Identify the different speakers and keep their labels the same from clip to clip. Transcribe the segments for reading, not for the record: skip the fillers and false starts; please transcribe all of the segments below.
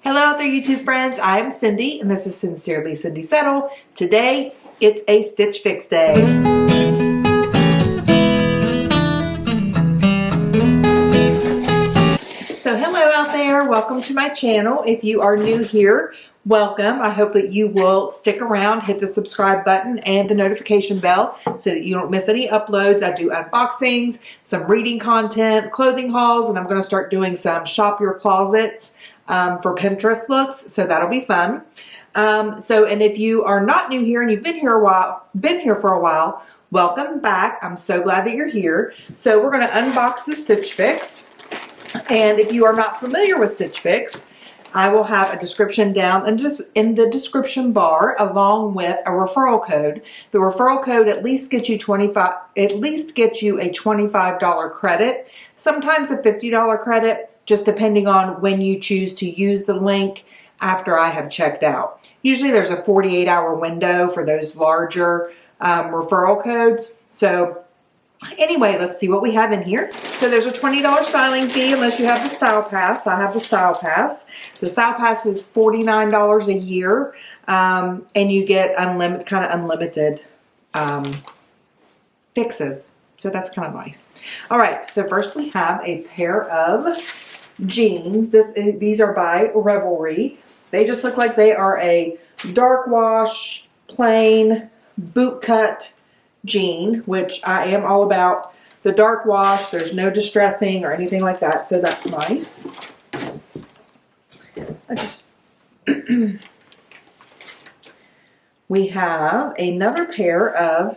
Speaker 1: Hello out there, YouTube friends. I'm Cindy, and this is Sincerely Cindy Settle. Today, it's a Stitch Fix day. So hello out there. Welcome to my channel. If you are new here, welcome. I hope that you will stick around, hit the subscribe button and the notification bell so that you don't miss any uploads. I do unboxings, some reading content, clothing hauls, and I'm going to start doing some shop your closets for Pinterest looks, so that'll be fun. And if you are not new here and you've been here for a while, welcome back. I'm so glad that you're here. So we're going to unbox the Stitch Fix, and if you are not familiar with Stitch Fix, I will have a description down in the description bar along with a referral code. The referral code at least gets you a $25 credit, sometimes a $50 credit, just depending on when you choose to use the link after I have checked out. Usually there's a 48-hour window for those larger referral codes. So anyway, let's see what we have in here. So there's a $20 styling fee unless you have the Style Pass. I have the Style Pass. The Style Pass is $49 a year, and you get unlimited fixes. So that's kind of nice. All right, so first we have a pair of jeans. These are by Revelry. They just look like they are a dark wash, plain, bootcut jean, which I am all about the dark wash. There's no distressing or anything like that, so that's nice. We have another pair of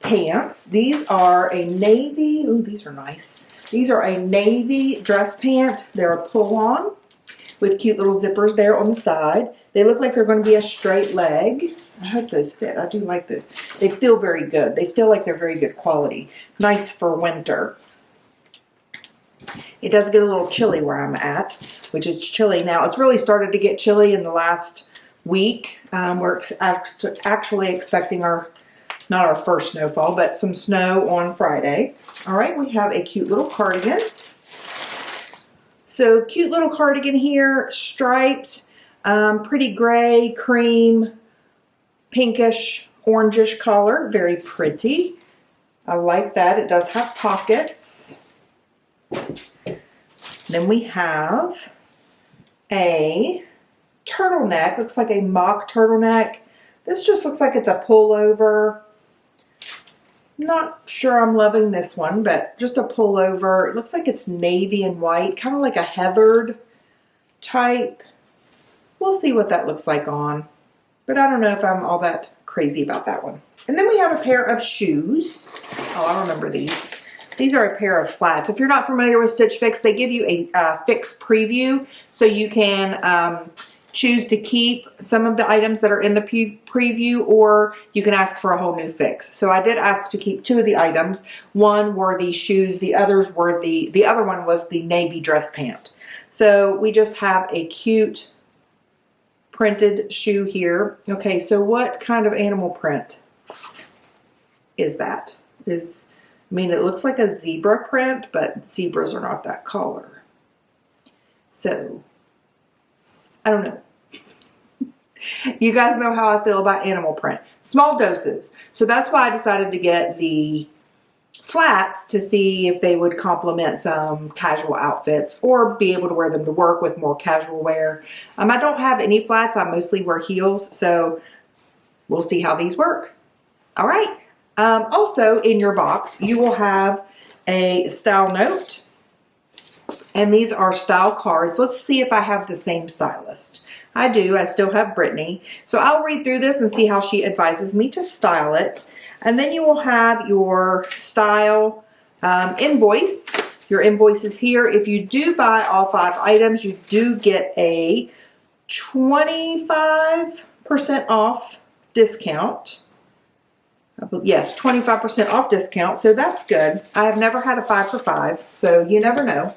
Speaker 1: pants. These are a navy. Ooh, these are nice. These are a navy dress pant. They're a pull-on with cute little zippers there on the side. They look like they're going to be a straight leg. I hope those fit. I do like those. They feel very good. They feel like they're very good quality. Nice for winter. It does get a little chilly where I'm at, which is chilly now. It's really started to get chilly in the last week. We're actually expecting not our first snowfall, but some snow on Friday. All right, we have a cute little cardigan. So cute little cardigan here, striped, pretty gray, cream, pinkish, orangish color. Very pretty. I like that. It does have pockets. Then we have a turtleneck. Looks like a mock turtleneck. This just looks like it's a pullover. Not sure I'm loving this one, but just a pullover. It looks like it's navy and white, kind of like a heathered type. We'll see what that looks like on, but I don't know if I'm all that crazy about that one. And then we have a pair of shoes. Oh, I remember these. These are a pair of flats. If you're not familiar with Stitch Fix, they give you a fix preview, so you can choose to keep some of the items that are in the preview, or you can ask for a whole new fix. So I did ask to keep two of the items. One were the shoes, the others were the other one was the navy dress pant. So we just have a cute printed shoe here. Okay, so what kind of animal print is that? I mean, it looks like a zebra print, but zebras are not that color. So I don't know. You guys know how I feel about animal print. Small doses. So that's why I decided to get the flats to see if they would complement some casual outfits or be able to wear them to work with more casual wear. I don't have any flats. I mostly wear heels, so we'll see how these work. All right. Also in your box, you will have a style note. And these are style cards. Let's see if I have the same stylist. I do. I still have Brittany. So I'll read through this and see how she advises me to style it. And then you will have your style invoice. Your invoice is here. If you do buy all 5 items, you do get a 25% off discount. Yes, 25% off discount. So that's good. I have never had a 5 for 5, so you never know.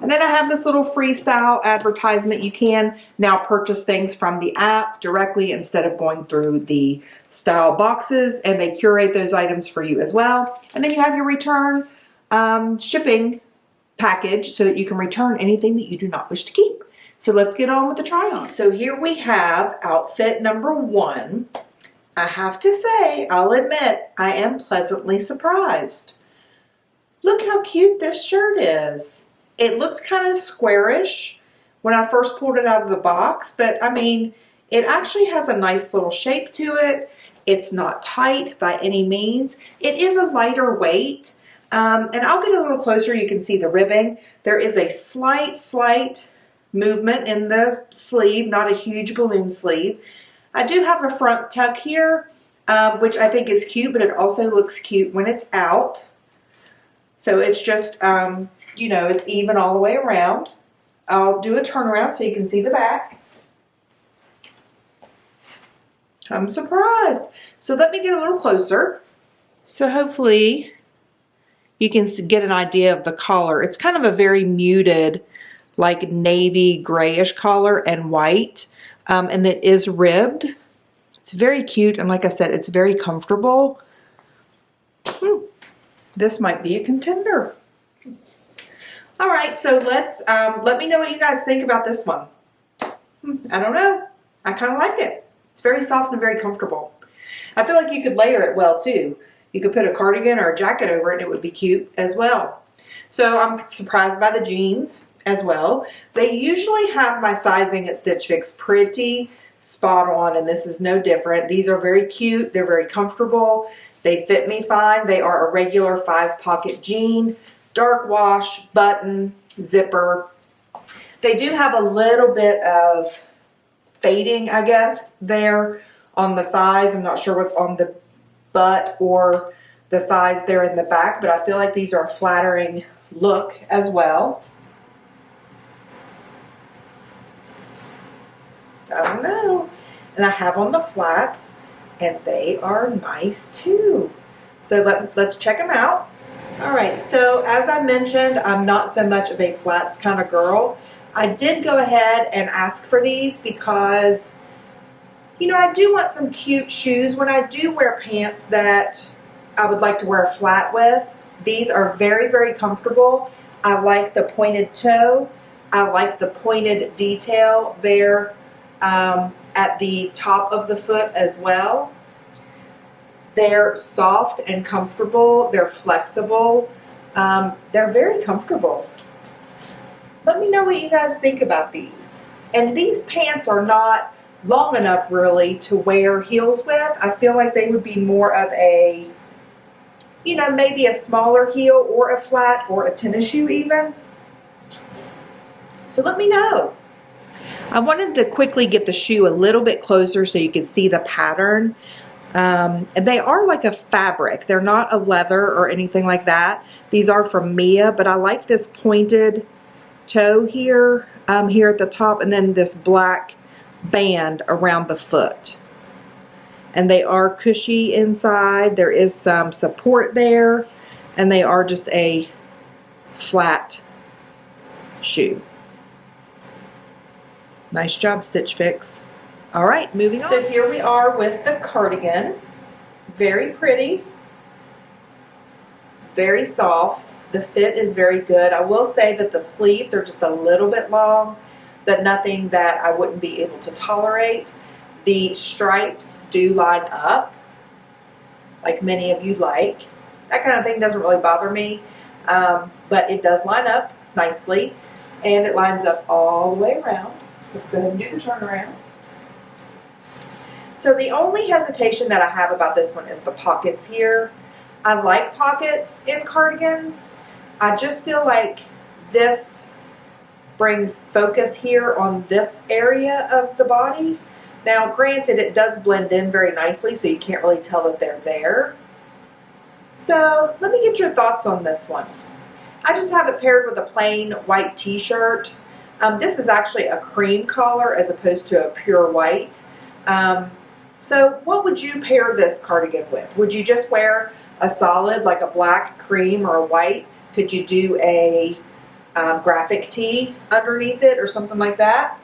Speaker 1: And then I have this little freestyle advertisement. You can now purchase things from the app directly instead of going through the style boxes, and they curate those items for you as well. And then you have your return shipping package so that you can return anything that you do not wish to keep. So let's get on with the try on. So here we have outfit number 1. I have to say, I'll admit, I am pleasantly surprised. Look how cute this shirt is. It looked kind of squarish when I first pulled it out of the box, but I mean, it actually has a nice little shape to it. It's not tight by any means. It is a lighter weight, and I'll get a little closer. You can see the ribbing. There is a slight movement in the sleeve, not a huge balloon sleeve. I do have a front tuck here, which I think is cute, but it also looks cute when it's out. So it's just, you know, it's even all the way around. I'll do a turnaround so you can see the back. I'm surprised. So let me get a little closer. So hopefully you can get an idea of the collar. It's kind of a very muted, like navy grayish collar and white, and it is ribbed. It's very cute, and like I said, it's very comfortable. This might be a contender. All right, so let's let me know what you guys think about this one. I don't know. I kind of like it. It's very soft and very comfortable. I feel like you could layer it well too. You could put a cardigan or a jacket over it and it would be cute as well. So I'm surprised by the jeans as well. They usually have my sizing at Stitch Fix pretty spot on, and this is no different. These are very cute. They're very comfortable. They fit me fine. They are a regular 5-pocket jean, dark wash, button, zipper. They do have a little bit of fading, I guess, there on the thighs. I'm not sure what's on the butt or the thighs there in the back, but I feel like these are a flattering look as well. I don't know. And I have on the flats, and they are nice too. So let's check them out. All right, so as I mentioned, I'm not so much of a flats kind of girl. I did go ahead and ask for these because, you know, I do want some cute shoes when I do wear pants that I would like to wear a flat with. These are very comfortable. I like the pointed toe. I like the pointed detail there at the top of the foot as well. They're soft and comfortable. They're flexible. They're very comfortable. Let me know what you guys think about these. And these pants are not long enough really to wear heels with. I feel like they would be more of a, you know, maybe a smaller heel or a flat or a tennis shoe even. So let me know. I wanted to quickly get the shoe a little bit closer so you can see the pattern. And they are like a fabric. They're not a leather or anything like that. These are from Mia, but I like this pointed toe here, here at the top, and then this black band around the foot. And they are cushy inside. There is some support there, and they are just a flat shoe. Nice job, Stitch Fix. All right, moving on. So here we are with the cardigan. Very pretty. Very soft. The fit is very good. I will say that the sleeves are just a little bit long, but nothing that I wouldn't be able to tolerate. The stripes do line up, like many of you like. That kind of thing doesn't really bother me, but it does line up nicely, and it lines up all the way around. So let's go ahead and do the turnaround. So the only hesitation that I have about this one is the pockets here. I like pockets in cardigans. I just feel like this brings focus here on this area of the body. Now, granted, it does blend in very nicely, so you can't really tell that they're there. So let me get your thoughts on this one. I just have it paired with a plain white t-shirt. This is actually a cream collar as opposed to a pure white. So what would you pair this cardigan with? Would you just wear a solid, like a black, cream, or a white? Could you do a graphic tee underneath it or something like that?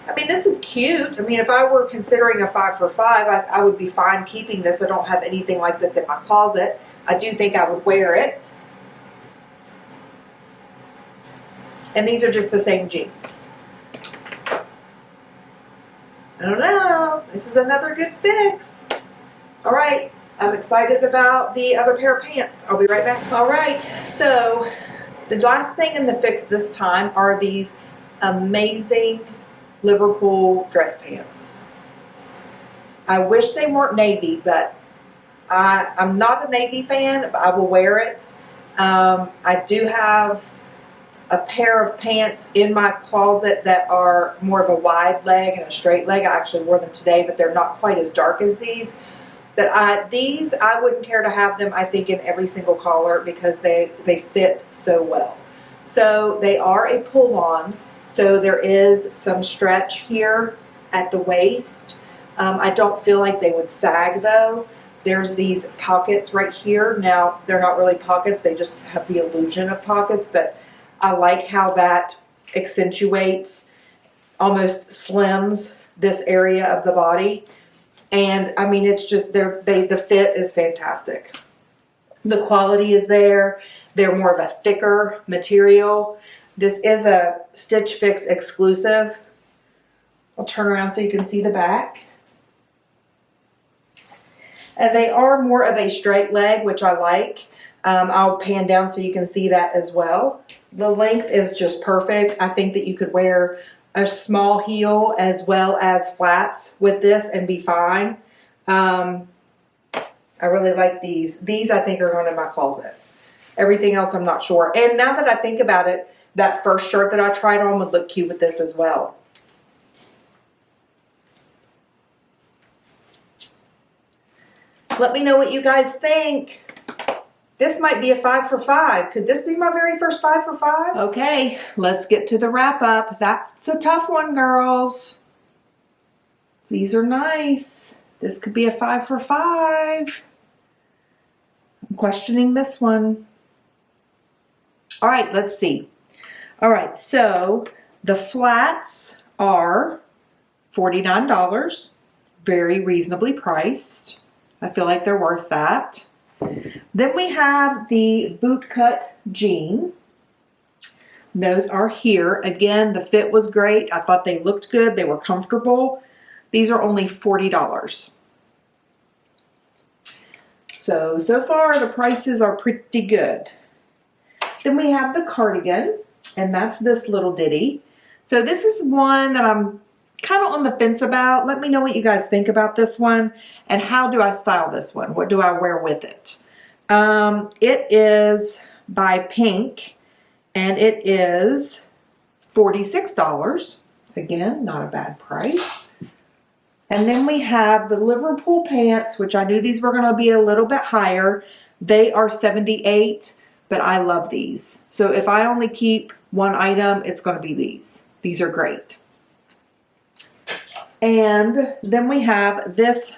Speaker 1: I mean, this is cute. I mean, if I were considering a 5 for $5, I would be fine keeping this. I don't have anything like this in my closet. I do think I would wear it. And these are just the same jeans. I don't know. This is another good fix. All right. I'm excited about the other pair of pants. I'll be right back. All right. So the last thing in the fix this time are these amazing Liverpool dress pants. I wish they weren't navy, but I'm not a navy fan, but I will wear it. I do have a pair of pants in my closet that are more of a wide leg and a straight leg. I actually wore them today, but they're not quite as dark as these. But these, I wouldn't care to have them, I think, in every single color because they fit so well. So they are a pull-on. So there is some stretch here at the waist. I don't feel like they would sag though. There's these pockets right here. Now, they're not really pockets. They just have the illusion of pockets, but I like how that accentuates, almost slims this area of the body. And I mean, it's just, the fit is fantastic. The quality is there. They're more of a thicker material. This is a Stitch Fix exclusive. I'll turn around so you can see the back. And they are more of a straight leg, which I like. I'll pan down so you can see that as well. The length is just perfect. I think that you could wear a small heel as well as flats with this and be fine. I really like these. These I think are going in my closet. Everything else I'm not sure. And now that I think about it, that first shirt that I tried on would look cute with this as well. Let me know what you guys think. This might be a 5 for 5. Could this be my very first 5 for 5? Okay, let's get to the wrap up. That's a tough one, girls. These are nice. This could be a 5 for 5. I'm questioning this one. All right, let's see. All right, so the flats are $49. Very reasonably priced. I feel like they're worth that. Then we have the Bootcut jean. Those are here. Again, the fit was great. I thought they looked good. They were comfortable. These are only $40. So far the prices are pretty good. Then we have the cardigan, and that's this little ditty. So this is one that I'm kind of on the fence about. Let me know what you guys think about this one, and how do I style this one? What do I wear with it? It is by Pinque, and it is $46. Again, not a bad price. And then we have the Liverpool pants, which I knew these were going to be a little bit higher. They are $78, but I love these. So if I only keep one item, it's going to be these. These are great. And then we have this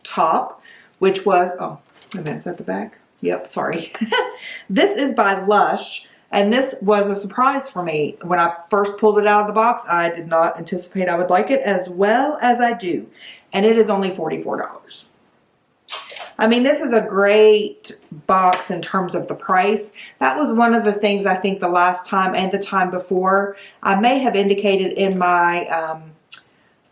Speaker 1: top, which was, oh, wait a minute, is that the back? Yep, sorry. This is by Lush, and this was a surprise for me. When I first pulled it out of the box, I did not anticipate I would like it as well as I do. And it is only $44. I mean, this is a great box in terms of the price. That was one of the things I think the last time and the time before, I may have indicated in my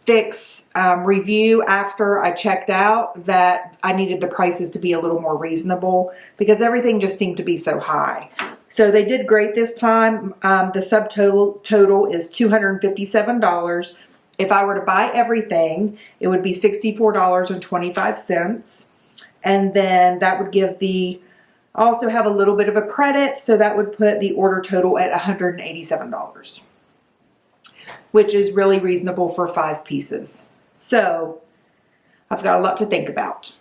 Speaker 1: Fix review after I checked out that I needed the prices to be a little more reasonable because everything just seemed to be so high. So they did great this time. The subtotal is $257. If I were to buy everything, it would be $64.25. And then that would give also have a little bit of a credit, so that would put the order total at $187. Which is really reasonable for 5 pieces. So I've got a lot to think about.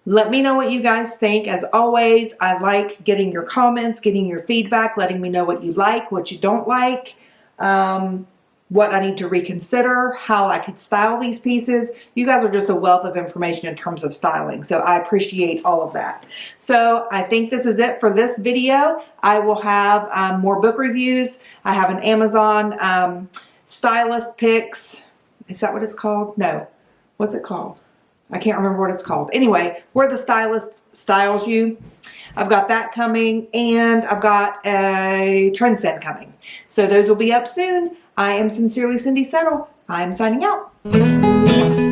Speaker 1: Let me know what you guys think. As always, I like getting your comments, getting your feedback, letting me know what you like, what you don't like, what I need to reconsider, how I could style these pieces. You guys are just a wealth of information in terms of styling, so I appreciate all of that. So I think this is it for this video. I will have more book reviews. I have an Amazon stylist picks. Is that what it's called? No. What's it called? I can't remember what it's called. Anyway, Where the Stylist Styles You. I've got that coming, and I've got a Trendsend coming. So those will be up soon. I am Sincerely Cindy Settle. I am signing out.